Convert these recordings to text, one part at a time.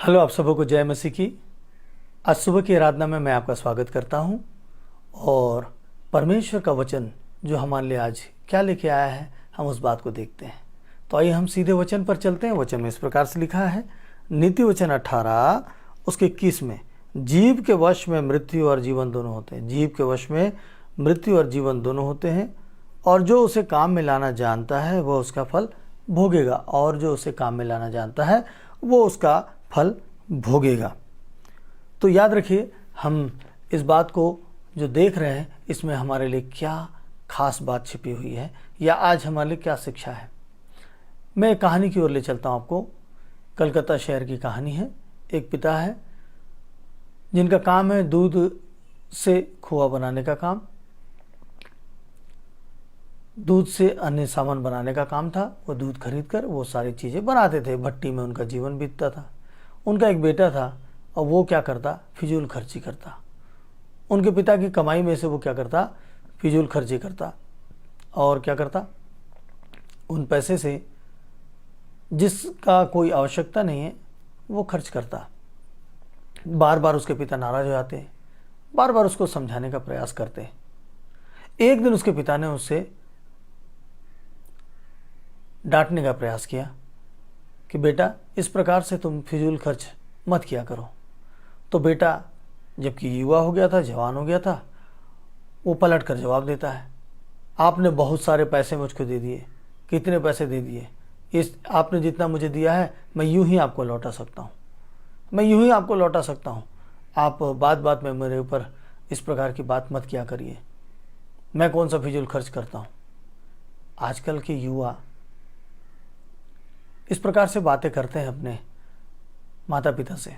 Hello, आप सबको जय मसीह की। आज सुबह की आराधना में मैं आपका स्वागत करता हूं और परमेश्वर का वचन जो हमारे लिए आज क्या लेके आया है, हम उस बात को देखते हैं। तो आइए हम सीधे वचन पर चलते हैं। वचन में इस प्रकार से लिखा है, नीति वचन 18 उसके 21 में, जीव के वश में मृत्यु और जीवन दोनों होते हैं। जीव के वश में मृत्यु और जीवन दोनों होते हैं, और जो उसे काम में लाना जानता है वह उसका फल भोगेगा। और जो उसे काम में लाना जानता है वो उसका फल भोगेगा। तो याद रखिए, हम इस बात को जो देख रहे हैं इसमें हमारे लिए क्या खास बात छिपी हुई है, या आज हमारे लिए क्या शिक्षा है। मैं एक कहानी की ओर ले चलता हूँ आपको। कलकत्ता शहर की कहानी है। एक पिता है जिनका काम है दूध से खोआ बनाने का काम, दूध से अन्य सामान बनाने का काम था। वो दूध खरीद कर वो सारी चीज़ें बनाते थे। भट्टी में उनका जीवन बीतता था। उनका एक बेटा था और वो क्या करता, फिजूल खर्ची करता। उनके पिता की कमाई में से वो क्या करता, फिजूल खर्ची करता। और क्या करता, उन पैसे से जिसका कोई आवश्यकता नहीं है वो खर्च करता। बार बार उसके पिता नाराज हो जाते, बार बार उसको समझाने का प्रयास करते। एक दिन उसके पिता ने उससे डांटने का प्रयास किया कि बेटा, इस प्रकार से तुम फिजूल खर्च मत किया करो। तो बेटा, जबकि युवा हो गया था, जवान हो गया था, वो पलट कर जवाब देता है, आपने बहुत सारे पैसे मुझको दे दिए। कितने पैसे दे दिए? इस आपने जितना मुझे दिया है मैं यूं ही आपको लौटा सकता हूँ, मैं यूं ही आपको लौटा सकता हूँ। आप बात बात में मेरे ऊपर इस प्रकार की बात मत किया करिए। मैं कौन सा फिजूल खर्च करता हूँ? आजकल के युवा इस प्रकार से बातें करते हैं अपने माता पिता से।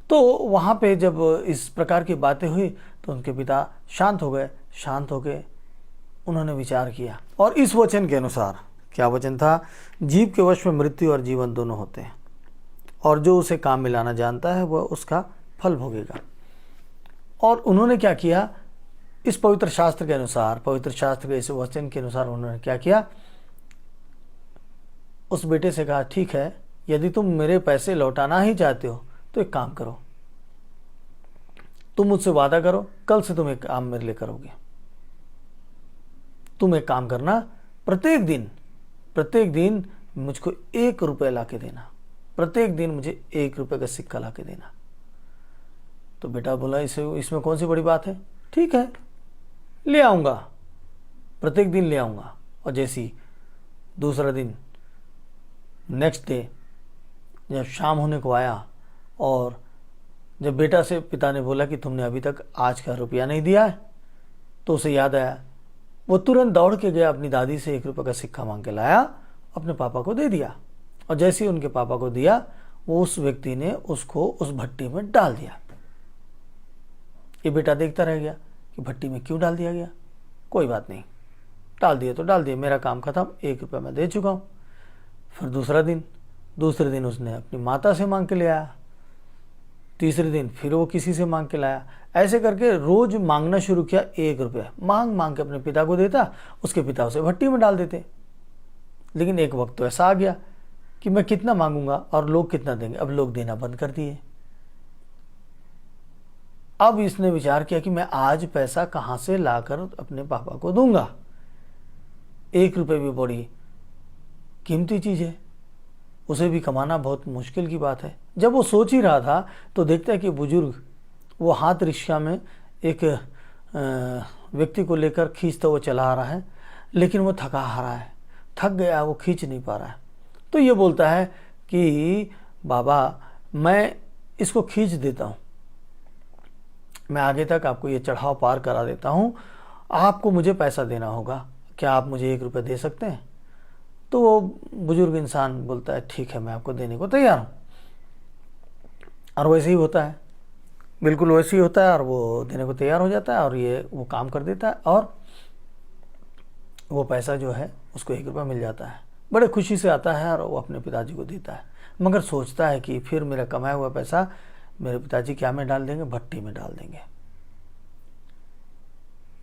तो वहाँ पे जब इस प्रकार की बातें हुई तो उनके पिता शांत हो गए। शांत होकर उन्होंने विचार किया, और इस वचन के अनुसार, क्या वचन था, जीव के वश में मृत्यु और जीवन दोनों होते हैं, और जो उसे काम में लाना जानता है वह उसका फल भोगेगा। और उन्होंने क्या किया, इस पवित्र शास्त्र के अनुसार, पवित्र शास्त्र के इस वचन के अनुसार उन्होंने क्या किया, उस बेटे से कहा, ठीक है, यदि तुम मेरे पैसे लौटाना ही चाहते हो तो एक काम करो, तुम मुझसे वादा करो, कल से तुम एक काम मेरे लिए करोगे। तुम एक काम करना, प्रत्येक दिन मुझको 1 रुपये ला के देना। प्रत्येक दिन मुझे 1 रुपये का सिक्का ला के देना। तो बेटा बोला, इसमें कौन सी बड़ी बात है, ठीक है, ले आऊँगा, प्रत्येक दिन ले आऊँगा। और जैसी दूसरा दिन, नेक्स्ट डे, जब शाम होने को आया और जब बेटा से पिता ने बोला कि तुमने अभी तक आज का रुपया नहीं दिया है, तो उसे याद आया। वो तुरंत दौड़ के गया, अपनी दादी से 1 रुपये का सिक्का मांग के लाया, अपने पापा को दे दिया। और जैसे ही उनके पापा को दिया, वो उस व्यक्ति ने उसको उस भट्टी में डाल दिया। ये बेटा देखता रह गया कि भट्टी में क्यों डाल दिया गया। कोई बात नहीं, डाल दिया तो डाल दिया, मेरा काम खत्म, 1 रुपया मैं दे चुका हूँ। फिर दूसरे दिन उसने अपनी माता से मांग के ले आया। तीसरे दिन फिर वो किसी से मांग के लाया। ऐसे करके रोज मांगना शुरू किया। 1 रुपया मांग के अपने पिता को देता, उसके पिता उसे भट्टी में डाल देते। लेकिन एक वक्त तो ऐसा आ गया कि मैं कितना मांगूंगा और लोग कितना देंगे। अब लोग देना बंद कर दिए। अब इसने विचार किया कि मैं आज पैसा कहाँ से लाकर अपने पापा को दूंगा। 1 रुपये भी बड़ी कीमती चीज़ है, उसे भी कमाना बहुत मुश्किल की बात है। जब वो सोच ही रहा था तो देखता है कि बुजुर्ग वो हाथ रिक्शा में एक व्यक्ति को लेकर खींचता हुआ चला आ रहा है, लेकिन वो थका हारा है, थक गया, वो खींच नहीं पा रहा है। तो ये बोलता है कि बाबा, मैं इसको खींच देता हूँ, मैं आगे तक आपको ये चढ़ाव पार करा देता हूँ, आपको मुझे पैसा देना होगा, क्या आप मुझे 1 रुपये दे सकते हैं? तो वो बुजुर्ग इंसान बोलता है, ठीक है, मैं आपको देने को तैयार हूँ। और वैसे ही होता है, बिल्कुल वैसे ही होता है, और वो देने को तैयार हो जाता है, और ये वो काम कर देता है, और वो पैसा जो है उसको 1 रुपया मिल जाता है। बड़े खुशी से आता है और वो अपने पिताजी को देता है, मगर सोचता है कि फिर मेरा कमाया हुआ पैसा मेरे पिताजी क्या में डाल देंगे, भट्टी में डाल देंगे।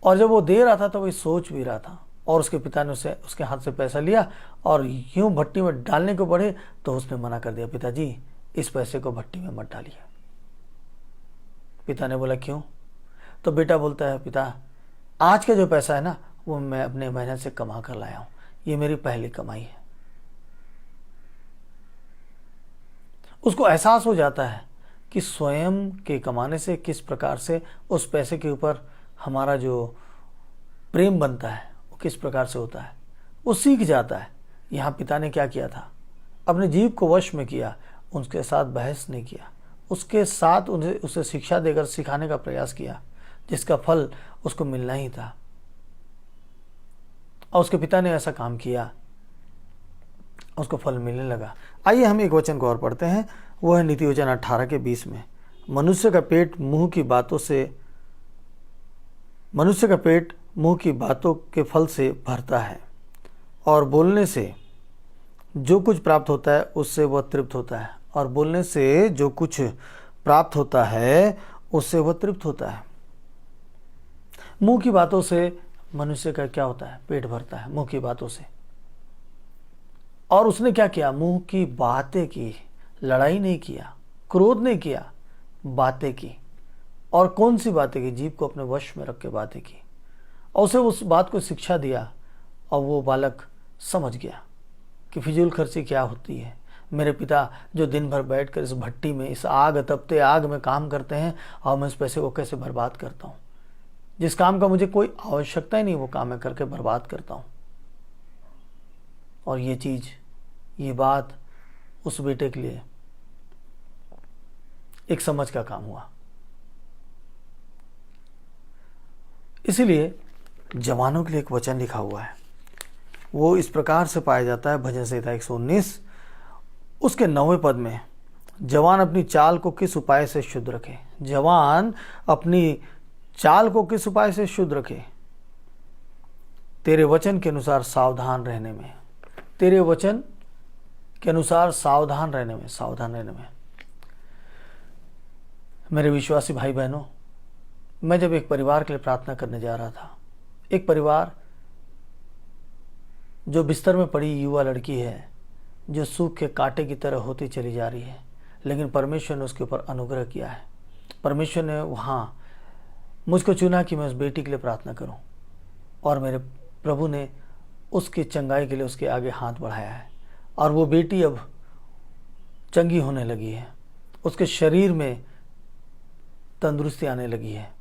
और जब वो दे रहा था तो वो सोच भी रहा था, और उसके पिता ने उसके हाथ से पैसा लिया और यूं भट्टी में डालने को बढ़े तो उसने मना कर दिया, पिताजी इस पैसे को भट्टी में मत डालिए। पिता ने बोला क्यों? तो बेटा बोलता है, पिता आज का जो पैसा है ना, वो मैं अपने मेहनत से कमा कर लाया हूं, ये मेरी पहली कमाई है। उसको एहसास हो जाता है कि स्वयं के कमाने से किस प्रकार से उस पैसे के ऊपर हमारा जो प्रेम बनता है वो किस प्रकार से होता है, वो सीख जाता है। यहाँ पिता ने क्या किया था, अपने जीव को वश में किया, उसके साथ बहस नहीं किया, उसके साथ उसे शिक्षा देकर सिखाने का प्रयास किया, जिसका फल उसको मिलना ही था। और उसके पिता ने ऐसा काम किया, उसको फल मिलने लगा। आइए हम एक वचन को और पढ़ते हैं, वो है नीति वचन 18:20 में। मनुष्य का पेट मुंह की बातों के फल से भरता है, और बोलने से जो कुछ प्राप्त होता है उससे वह तृप्त होता है। और बोलने से जो कुछ प्राप्त होता है उससे वह तृप्त होता है। मुंह की बातों से मनुष्य का क्या होता है? पेट भरता है, मुंह की बातों से। और उसने क्या किया? मुंह की बातें की, लड़ाई नहीं किया, क्रोध नहीं किया, बातें की। और कौन सी बातें की? जीभ को अपने वश में रख के बातें की, और उसे उस बात को शिक्षा दिया, और वो बालक समझ गया कि फिजूल खर्ची क्या होती है। मेरे पिता जो दिन भर बैठकर इस भट्टी में, इस आग तपते आग में काम करते हैं, और मैं इस पैसे को कैसे बर्बाद करता हूँ। जिस काम का मुझे कोई आवश्यकता ही नहीं, वो काम मैं करके बर्बाद करता हूँ। और ये बात उस बेटे के लिए एक समझ का काम हुआ। इसीलिए जवानों के लिए एक वचन लिखा हुआ है, वो इस प्रकार से पाया जाता है भजन संहिता 119 उसके 9वें पद में। जवान अपनी चाल को किस उपाय से शुद्ध रखे? जवान अपनी चाल को किस उपाय से शुद्ध रखे? तेरे वचन के अनुसार सावधान रहने में। तेरे वचन के अनुसार सावधान रहने में। मेरे विश्वासी भाई बहनों, मैं जब एक परिवार के लिए प्रार्थना करने जा रहा था, एक परिवार जो बिस्तर में पड़ी युवा लड़की है, जो सूख के कांटे की तरह होती चली जा रही है, लेकिन परमेश्वर ने उसके ऊपर अनुग्रह किया है। परमेश्वर ने वहाँ मुझको चुना कि मैं उस बेटी के लिए प्रार्थना करूं, और मेरे प्रभु ने उसकी चंगाई के लिए उसके आगे हाथ बढ़ाया है। और वो बेटी अब चंगी होने लगी है, उसके शरीर में तंदुरुस्ती आने लगी है।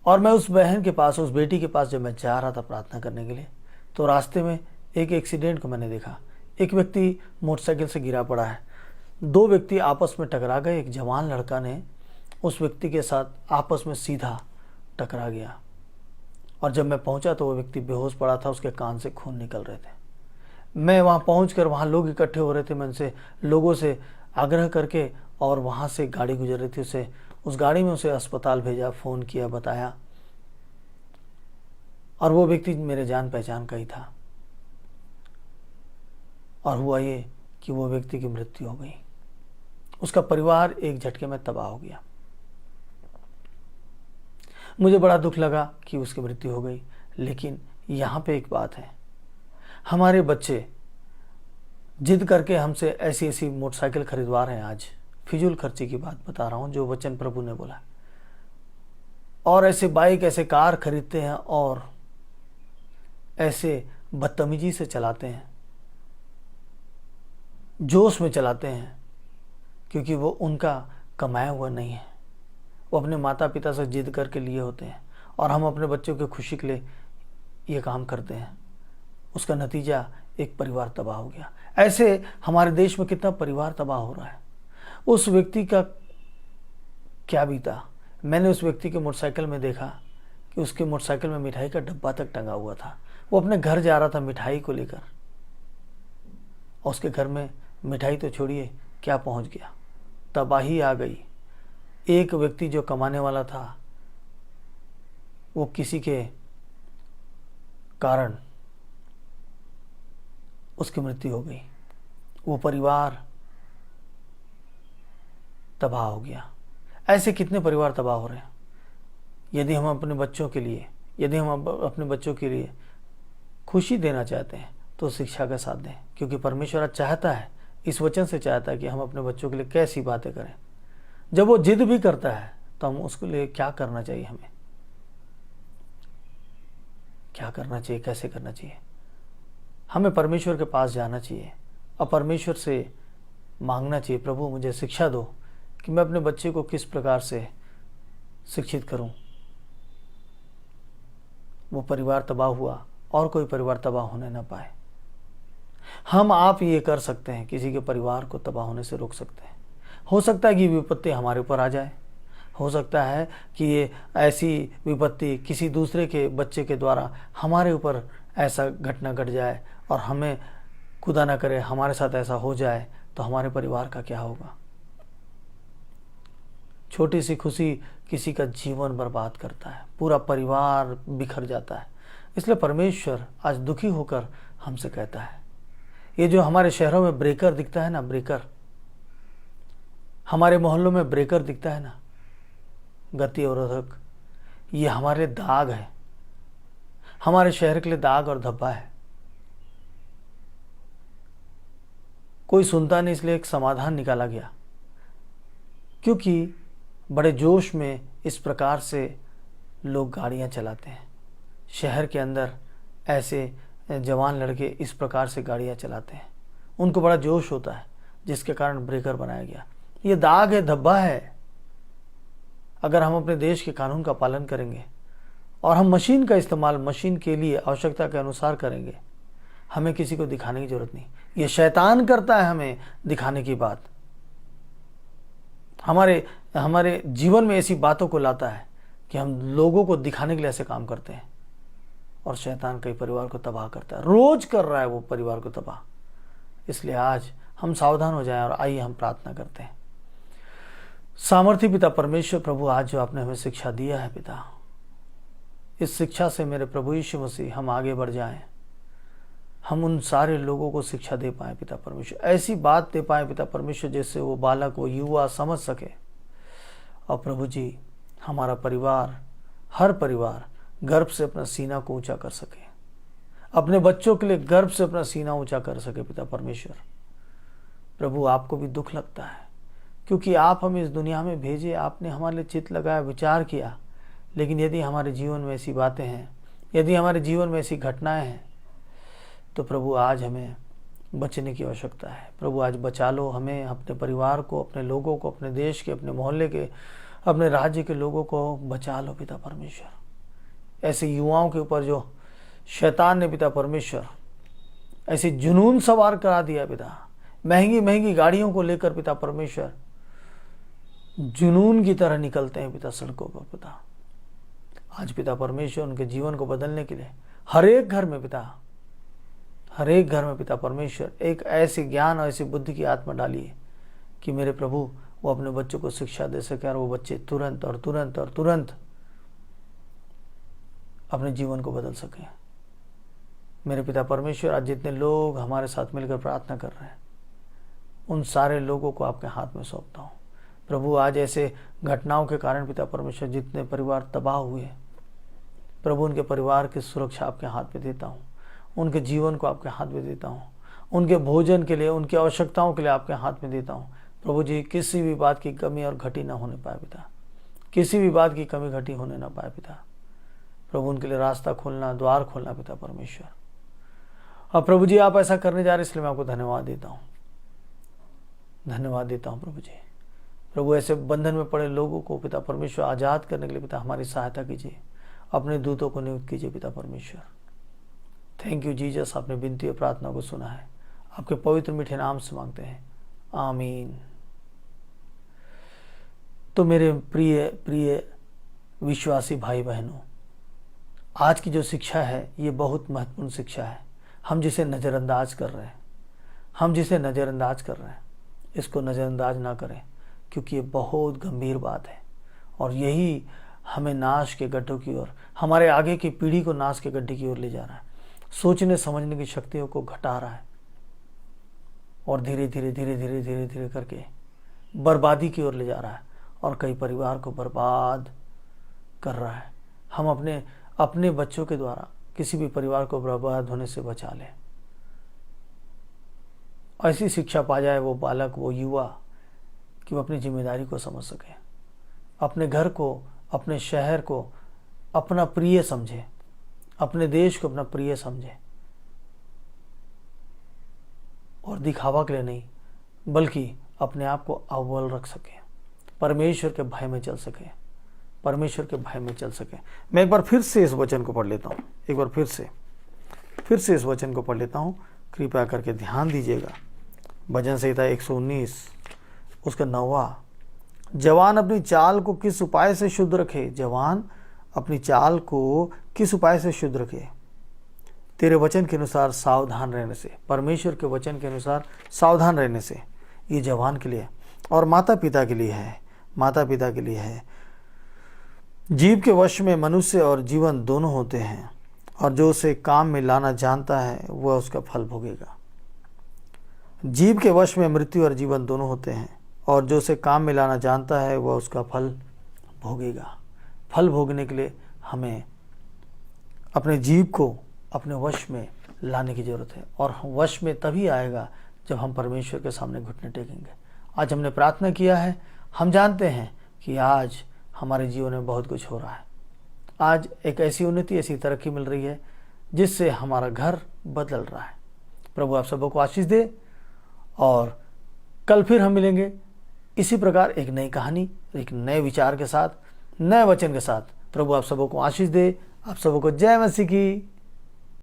और मैं उस बहन के पास, उस बेटी के पास जब मैं जा रहा था प्रार्थना करने के लिए, तो रास्ते में एक एक्सीडेंट को मैंने देखा। एक व्यक्ति मोटरसाइकिल से गिरा पड़ा है, 2 व्यक्ति आपस में टकरा गए। एक जवान लड़का ने उस व्यक्ति के साथ आपस में सीधा टकरा गया, और जब मैं पहुंचा तो वो व्यक्ति बेहोश पड़ा था, उसके कान से खून निकल रहे थे। मैं वहां पहुंचकर, वहां लोग इकट्ठे हो रहे थे, मैं उनसे, लोगों से आग्रह करके, और वहां से गाड़ी गुजर रही थी, उस गाड़ी में उसे अस्पताल भेजा, फ़ोन किया, बताया। और वो व्यक्ति मेरे जान पहचान का ही था। और हुआ ये कि वो व्यक्ति की मृत्यु हो गई। उसका परिवार एक झटके में तबाह हो गया। मुझे बड़ा दुख लगा कि उसकी मृत्यु हो गई। लेकिन यहाँ पे एक बात है, हमारे बच्चे जिद करके हमसे ऐसी ऐसी मोटरसाइकिल खरीदवा रहे हैं। आज फिजूल खर्ची की बात बता रहा हूँ, जो वचन प्रभु ने बोला। और ऐसे बाइक, ऐसे कार खरीदते हैं, और ऐसे बदतमीजी से चलाते हैं, जोश में चलाते हैं, क्योंकि वो उनका कमाया हुआ नहीं है। वो अपने माता पिता से जिद करके लिए होते हैं, और हम अपने बच्चों की खुशी के लिए ये काम करते हैं। उसका नतीजा एक परिवार तबाह हो गया। ऐसे हमारे देश में कितना परिवार तबाह हो रहा है। उस व्यक्ति का क्या बीता? मैंने उस व्यक्ति के मोटरसाइकिल में देखा कि उसके मोटरसाइकिल में मिठाई का डब्बा तक टंगा हुआ था। वो अपने घर जा रहा था मिठाई को लेकर, और उसके घर में मिठाई तो छोड़िए, क्या पहुंच गया, तबाही आ गई। एक व्यक्ति जो कमाने वाला था, वो किसी के कारण उसकी मृत्यु हो गई। वो परिवार तबाह हो गया। ऐसे कितने परिवार तबाह हो रहे हैं। यदि हम अपने बच्चों के लिए खुशी देना चाहते हैं, तो शिक्षा का साथ दें, क्योंकि परमेश्वर चाहता है इस वचन से चाहता है कि हम अपने बच्चों के लिए कैसी बातें करें। जब वो जिद भी करता है तो हम उसके लिए क्या करना चाहिए, हमें क्या करना चाहिए, कैसे करना चाहिए। हमें परमेश्वर के पास जाना चाहिए और परमेश्वर से मांगना चाहिए, प्रभु मुझे शिक्षा दो कि मैं अपने बच्चे को किस प्रकार से शिक्षित करूं। वो परिवार तबाह हुआ और कोई परिवार तबाह होने ना पाए। हम आप ये कर सकते हैं, किसी के परिवार को तबाह होने से रोक सकते हैं। हो सकता है कि विपत्ति हमारे ऊपर आ जाए, हो सकता है कि ये ऐसी विपत्ति किसी दूसरे के बच्चे के द्वारा हमारे ऊपर ऐसा घटना घट जाए और हमें खुदा ना करे हमारे साथ ऐसा हो जाए, तो हमारे परिवार का क्या होगा। छोटी सी खुशी किसी का जीवन बर्बाद करता है, पूरा परिवार बिखर जाता है। इसलिए परमेश्वर आज दुखी होकर हमसे कहता है, ये जो हमारे शहरों में ब्रेकर दिखता है ना, ब्रेकर, हमारे मोहल्लों में ब्रेकर दिखता है ना, गति अवरोधक, ये हमारे दाग है, हमारे शहर के लिए दाग और धब्बा है। कोई सुनता नहीं, इसलिए एक समाधान निकाला गया, क्योंकि बड़े जोश में इस प्रकार से लोग गाड़ियां चलाते हैं। शहर के अंदर ऐसे जवान लड़के इस प्रकार से गाड़ियां चलाते हैं, उनको बड़ा जोश होता है, जिसके कारण ब्रेकर बनाया गया। ये दाग है, धब्बा है। अगर हम अपने देश के कानून का पालन करेंगे और हम मशीन का इस्तेमाल मशीन के लिए आवश्यकता के अनुसार करेंगे, हमें किसी को दिखाने की जरूरत नहीं। ये शैतान करता है हमें दिखाने की बात, हमारे जीवन में ऐसी बातों को लाता है कि हम लोगों को दिखाने के लिए ऐसे काम करते हैं, और शैतान कई परिवार को तबाह करता है, रोज कर रहा है वो परिवार को तबाह। इसलिए आज हम सावधान हो जाएं और आइए हम प्रार्थना करते हैं। सामर्थी पिता परमेश्वर प्रभु, आज जो आपने हमें शिक्षा दिया है पिता, इस शिक्षा से मेरे प्रभु यीशु मसीह हम आगे बढ़ जाएं, हम उन सारे लोगों को शिक्षा दे पाए पिता परमेश्वर, ऐसी बात दे पाए पिता परमेश्वर जिससे वो बालक, वो युवा समझ सके। और प्रभु जी, हमारा परिवार, हर परिवार गर्व से अपना सीना को ऊंचा कर सके, अपने बच्चों के लिए गर्व से अपना सीना ऊंचा कर सके पिता परमेश्वर। प्रभु, आपको भी दुख लगता है क्योंकि आप हमें इस दुनिया में भेजे, आपने हमारे लिए चित्त लगाया, विचार किया, लेकिन यदि हमारे जीवन में ऐसी बातें हैं, यदि हमारे जीवन में ऐसी घटनाएं हैं, तो प्रभु आज हमें बचने की आवश्यकता है। प्रभु आज बचा लो हमें, अपने परिवार को, अपने लोगों को, अपने देश के, अपने मोहल्ले के, अपने राज्य के लोगों को बचा लो पिता परमेश्वर। ऐसे युवाओं के ऊपर जो शैतान ने पिता परमेश्वर ऐसे जुनून सवार करा दिया पिता, महंगी महंगी गाड़ियों को लेकर पिता परमेश्वर जुनून की तरह निकलते हैं पिता सड़कों पर पिता। आज पिता परमेश्वर उनके जीवन को बदलने के लिए हर एक घर में पिता, हर एक घर में पिता परमेश्वर एक ऐसे ज्ञान और ऐसी बुद्धि की आत्मा डालिए कि मेरे प्रभु वो अपने बच्चों को शिक्षा दे सके और वो बच्चे तुरंत और तुरंत और तुरंत अपने जीवन को बदल सकें। मेरे पिता परमेश्वर, आज जितने लोग हमारे साथ मिलकर प्रार्थना कर रहे हैं, उन सारे लोगों को आपके हाथ में सौंपता हूँ प्रभु। आज ऐसे घटनाओं के कारण पिता परमेश्वर जितने परिवार तबाह हुए, प्रभु उनके परिवार की सुरक्षा आपके हाथ में देता हूँ, उनके जीवन को आपके हाथ में देता हूँ, उनके भोजन के लिए, उनकी आवश्यकताओं के लिए आपके हाथ में देता हूँ। प्रभु जी, किसी भी बात की कमी और घटी ना होने पाए पिता, किसी भी बात की कमी घटी होने ना पाए पिता। प्रभु उनके लिए रास्ता खोलना, द्वार खोलना पिता परमेश्वर। और प्रभु जी, आप ऐसा करने जा रहे, इसलिए मैं आपको धन्यवाद देता हूँ, धन्यवाद देता हूँ प्रभु जी। प्रभु ऐसे बंधन में पड़े लोगों को पिता परमेश्वर आज़ाद करने के लिए पिता हमारी सहायता कीजिए, अपने दूतों को नियुक्त कीजिए पिता परमेश्वर। थैंक यू जीसस, आपने विनती और प्रार्थना को सुना है, आपके पवित्र मीठे नाम से मांगते हैं, आमीन। तो मेरे प्रिय प्रिय विश्वासी भाई बहनों, आज की जो शिक्षा है ये बहुत महत्वपूर्ण शिक्षा है। हम जिसे नज़रअंदाज कर रहे हैं, हम जिसे नज़रअंदाज कर रहे हैं, इसको नज़रअंदाज ना करें, क्योंकि ये बहुत गंभीर बात है और यही हमें नाश के गड्ढों की ओर, हमारे आगे की पीढ़ी को नाश के गड्ढे की ओर ले जा रहा है, सोचने समझने की शक्तियों को घटा रहा है और धीरे धीरे धीरे धीरे धीरे धीरे करके बर्बादी की ओर ले जा रहा है और कई परिवार को बर्बाद कर रहा है। हम अपने बच्चों के द्वारा किसी भी परिवार को बर्बाद होने से बचा लें ऐसी शिक्षा पा जाए वो बालक, वो युवा, कि वो अपनी जिम्मेदारी को समझ सके, अपने घर को, अपने शहर को अपना प्रिय समझे, अपने देश को अपना प्रिय समझे, और दिखावा के लिए नहीं बल्कि अपने आप को अव्वल रख सके, परमेश्वर के भय में चल सके, परमेश्वर के भय में चल सके। मैं एक बार फिर से इस वचन को पढ़ लेता हूँ, एक बार फिर से इस वचन को पढ़ लेता हूँ, कृपया करके ध्यान दीजिएगा। भजन संहिता 119 उसका 9वां, जवान अपनी चाल को किस उपाय से शुद्ध रखे, जवान अपनी चाल को किस उपाय से शुद्ध रखे, तेरे वचन के अनुसार सावधान रहने से, परमेश्वर के वचन के अनुसार सावधान रहने से। ये जवान के लिए और माता पिता के लिए है, माता पिता के लिए है। जीव के वश में मनुष्य और जीवन दोनों होते हैं, और जो उसे काम में लाना जानता है वह उसका फल भोगेगा। जीव के वश में मृत्यु और जीवन दोनों होते हैं, और जो उसे काम में लाना जानता है वह उसका फल भोगेगा। फल भोगने के लिए हमें अपने जीव को अपने वश में लाने की जरूरत है, और वश में तभी आएगा जब हम परमेश्वर के सामने घुटने टेकेंगे। आज हमने प्रार्थना किया है, हम जानते हैं कि आज हमारे जीवन में बहुत कुछ हो रहा है। आज एक ऐसी उन्नति, ऐसी तरक्की मिल रही है जिससे हमारा घर बदल रहा है। प्रभु आप सबको आशीष दे, और कल फिर हम मिलेंगे इसी प्रकार एक नई कहानी, एक नए विचार के साथ, नए वचन के साथ। प्रभु आप सबको आशीष दे। आप सबको जय मसीह की।